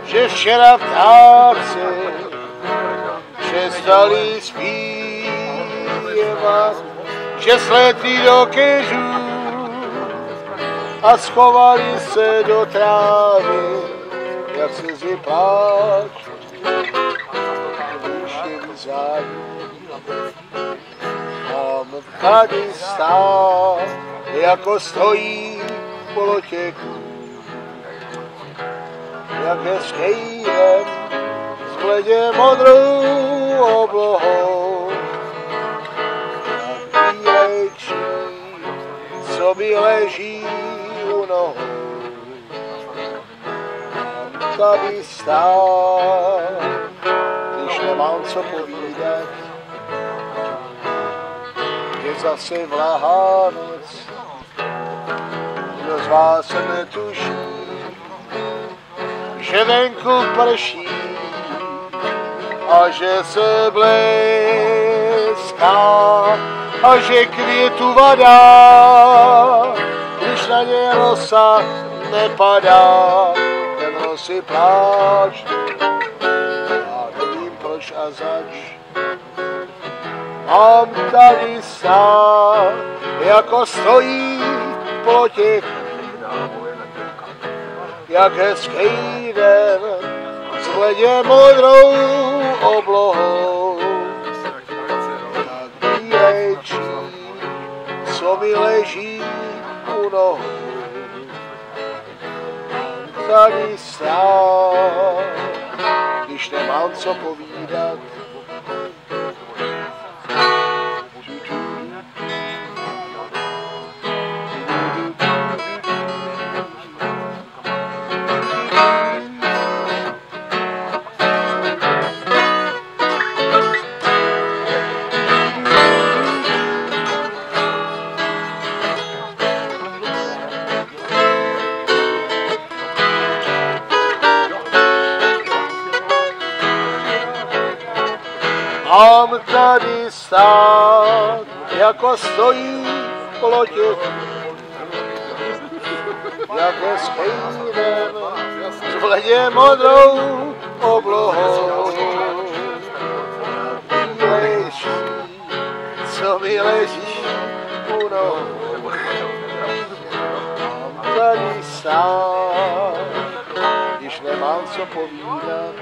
že včera ptáci přestali zpívat, že sletí do kežů a schovali se do trávy, jak se zví pláč, když je vzadu. Mám tady stát, jako stojí polotěku, jak hezký den s bledě modrou oblohou. Jak bílejčí, co mi leží u nohou. Mám tady stát, když nemám co povídat, je zase Vánoc, kdo z vás se netuší, že venku prší a že se bleská a že květu vadá, když na ně rosa nepadá, ten rosy pláč. Já nevím proč a zač. Mám tady stát, jako stojí plotěk, jak hezký den s bledě modrou oblohou. Jak bílejčí, co mi leží u nohou. Mám tady stát, když nemám co povídat, mám tady stát, jako stojí plotěk, jak hezký den s bledě modrou oblohou. Jak bílejší, co mi leží u nohou. Mám tady stát, když nemám co povídat,